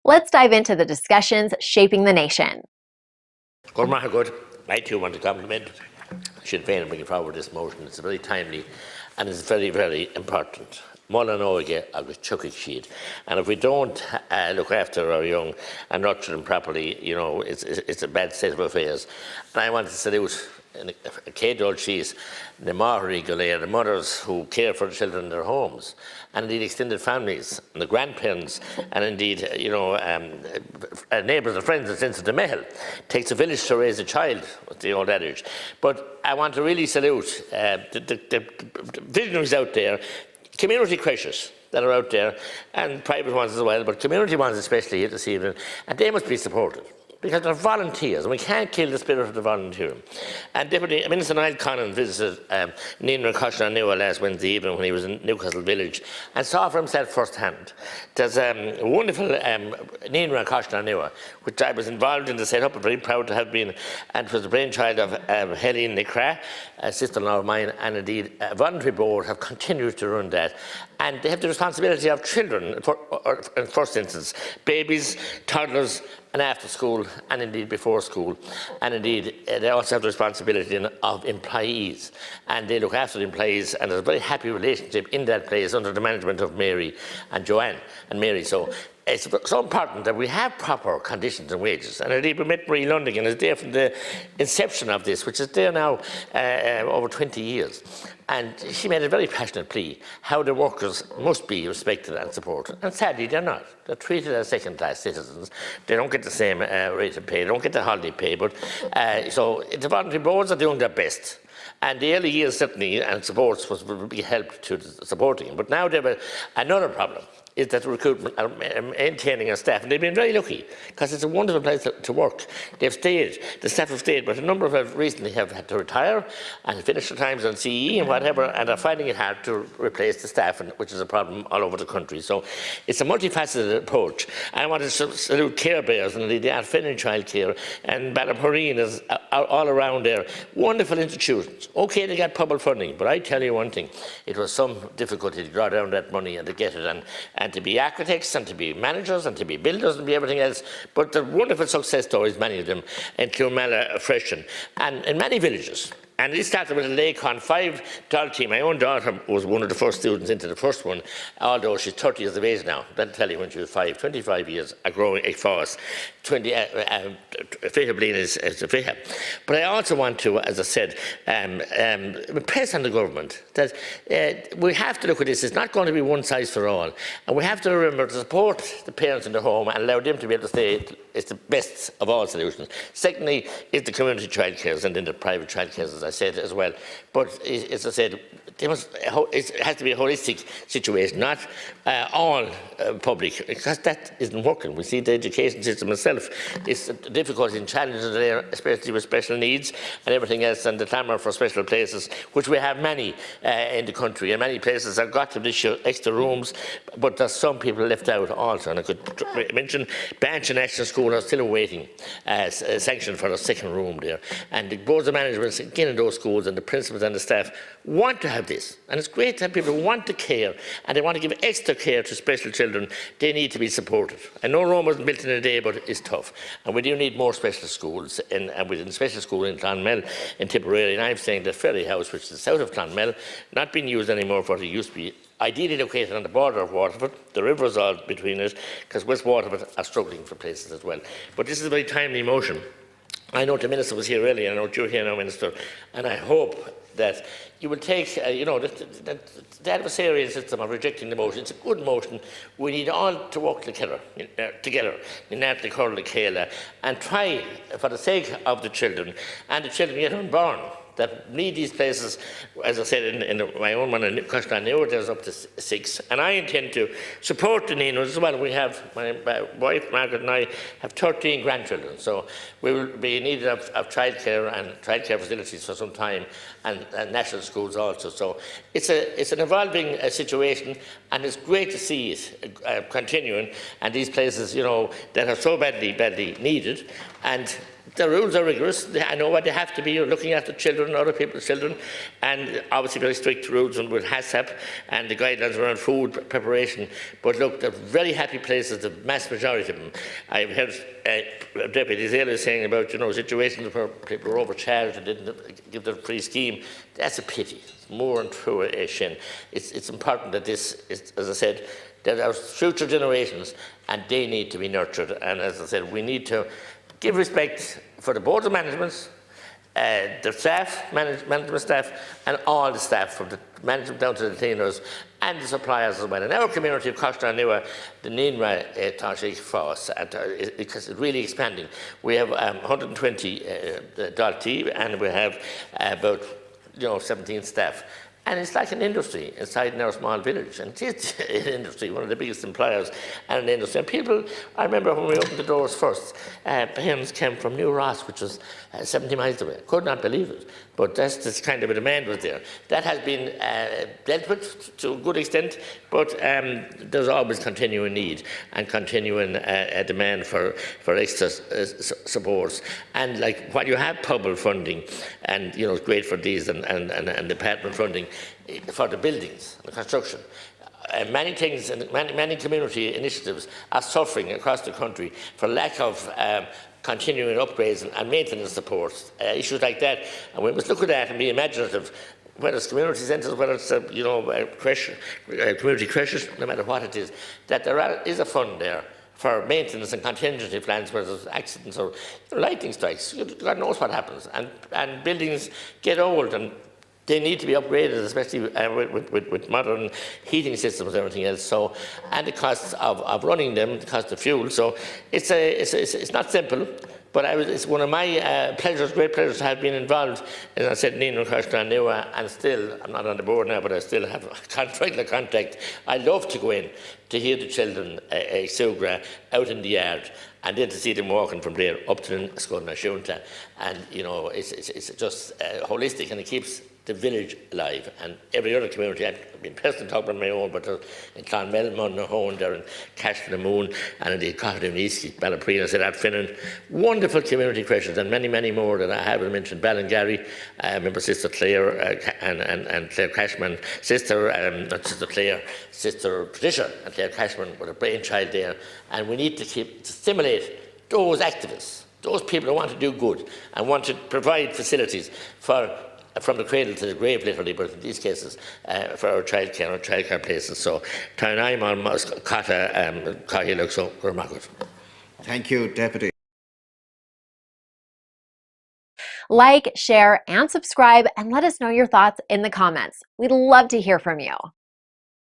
Let's dive into the discussions shaping the nation. Good. I too want to compliment Sinn Féin on bringing forward this motion. It's very timely and it's very, very important. Mulla nóige agus tucaigh siad. And if we don't look after our young and nurture them properly, you know, it's a bad state of affairs. And I want to salute Cédul Shees, the Máthraí go léir, the mothers who care for the children in their homes, and indeed extended families, and the grandparents, and indeed, you know, neighbours and friends and sense of the mehel. Takes a village to raise a child, was the old adage. But I want to really salute the visionaries out there, community creches that are out there, and private ones as well, but community ones especially here this evening, and they must be supported. Because they're volunteers, and we can't kill the spirit of the volunteering. And Deputy Minister Niall Connan visited Nina Coshna Newa last Wednesday evening when he was in Newcastle Village and saw for himself firsthand. There's a wonderful Nina Coshna Newa, which I was involved in the set-up, and very proud to have been, and it was the brainchild of Helen Nicra, a sister-in-law of mine, and indeed a voluntary board have continued to run that. And they have the responsibility of children, in first instance, babies, toddlers, and after school, and indeed before school. And indeed, they also have the responsibility of employees. And they look after the employees, and there's a very happy relationship in that place under the management of Mary and Joanne and Mary. So it's so important that we have proper conditions and wages. And indeed, we met Marie Lundigan is there from the inception of this, which is there now over 20 years. And she made a very passionate plea how the workers must be respected and supported. And sadly, they're not. They're treated as second-class citizens. They don't get the same rate of pay. They don't get the holiday pay. But so the voluntary boards are doing their best. And the early years certainly, and supports would be helped to supporting them. But now they have another problem. Is that recruitment and maintaining our staff. And they've been very lucky, because it's a wonderful place to work. They've stayed, the staff have stayed, but a number of them recently have had to retire and finish their times on CE and whatever, and are finding it hard to replace the staff, which is a problem all over the country. So it's a multifaceted approach. I want to salute care bears, and indeed the Féin in Childcare, and VideoParliament is all around there. Wonderful institutions. Okay, they got public funding, but I tell you one thing, it was some difficulty to draw down that money and to get it, and to be architects and to be managers and to be builders and be everything else. But the wonderful success stories, many of them, in Clonmala, Freshen, and in many villages. And it started with a Lakon 5 team. My own daughter was one of the first students into the first one, although she's 30 years of age now. That'll tell you when she was 25 years, a growing fast. 20, is a figure. But I also want to, as I said, press on the government that we have to look at this. It's not going to be one size for all. And we have to remember to support the parents in the home and allow them to be able to stay. It's the best of all solutions. Secondly, is the community childcare and then the private childcare, as I said as well. But as I said, it has to be a holistic situation, not all public, because that isn't working. We see the education system itself. It's difficult and challenges there, especially with special needs and everything else, and the clamour for special places, which we have many in the country, and many places have got to issue extra rooms, but there's some people left out also. And I could mention Banch National School are still awaiting sanction for a second room there. And the boards of management again in those schools, and the principals and the staff want to have this. And it's great to have people who want to care and they want to give extra care to special children. They need to be supported. I know Rome wasn't built in a day, but it's tough. And we do need more special schools. And within special school in Clonmel, in Tipperary, and I'm saying that Ferry House, which is south of Clonmel, not being used anymore for what it used to be, ideally located on the border of Waterford. The river's all between it, because West Waterford are struggling for places as well. But this is a very timely motion. I know the Minister was here earlier, and I know you're here now, Minister, and I hope that you will take, the adversarial system of rejecting the motion. It's a good motion. We need all to work together in that and try, for the sake of the children, and the children yet unborn, that need these places. As I said, in my own one in Coshna, there's up to 6. And I intend to support the Ninos as well. We have, my wife, Margaret, and I have 13 grandchildren. So we will be in need of childcare and childcare facilities for some time, and national schools also. So it's an evolving situation, and it's great to see it continuing. And these places, that are so badly needed. And the rules are rigorous. I know what they have to be. You're looking after children children, other people's children, and obviously very strict rules with HACCP and the guidelines around food preparation. But look, they're very happy places, the vast majority of them. I've heard deputies earlier saying about, you know, situations where people were overcharged and didn't give them a free scheme. That's a pity. It's more and truer a sin. It's important that this is, as I said, there are future generations and they need to be nurtured. And as I said, we need to give respect for the boards of management, the staff, management staff, and all the staff, from the management down to the cleaners and the suppliers as well. In our community of Costa Nua, the Ninra Tashi Foss, because it's really expanding. We have 120 Dalti, and we have about 17 staff. And it's like an industry inside our small village. And it's an industry, one of the biggest employers and an industry. And people, I remember when we opened the doors first, hymns came from New Ross, which was 70 miles away. Could not believe it. But that's this kind of a demand was there. That has been dealt with to a good extent, but there's always continuing need and continuing demand for extra supports. And like when you have public funding, and it's great for these and department funding for the buildings and the construction. Many things and many community initiatives are suffering across the country for lack of continuing upgrades and maintenance support, issues like that. And we must look at that and be imaginative, whether it's community centres, whether it's community creches, no matter what it is, that there is a fund there for maintenance and contingency plans where there's accidents or lightning strikes. God knows what happens. And buildings get old and they need to be upgraded, especially with modern heating systems and everything else. So, and the costs of running them, the cost of fuel. So, it's not simple. But it's one of my great pleasures to have been involved, as I said, Nino Nua, and still, I'm not on the board now, but I still have regular contact. I love to go in to hear the children, Sugra, out in the yard, and then to see them walking from there up to the school Nashunta. And, it's just holistic, and it keeps the village alive, and every other community. I've been personally talking about my own, but in Clonmel, Monaghan, there in Cashton the Moon, and in the Cotton East, Ballapreen, said at Finnan. Wonderful community creches, and many, many more that I haven't mentioned. Ballingarry, I remember Sister Claire and Claire Cashman, not Sister Claire, Sister Patricia and Claire Cashman with a brainchild there. And we need to stimulate those activists, those people who want to do good and want to provide facilities from the cradle to the grave, literally, but in these cases, for our childcare places. So, I'm almost Kata Kahiluk, so Gurmakut. Thank you, Deputy. Like, share, and subscribe, and let us know your thoughts in the comments. We'd love to hear from you.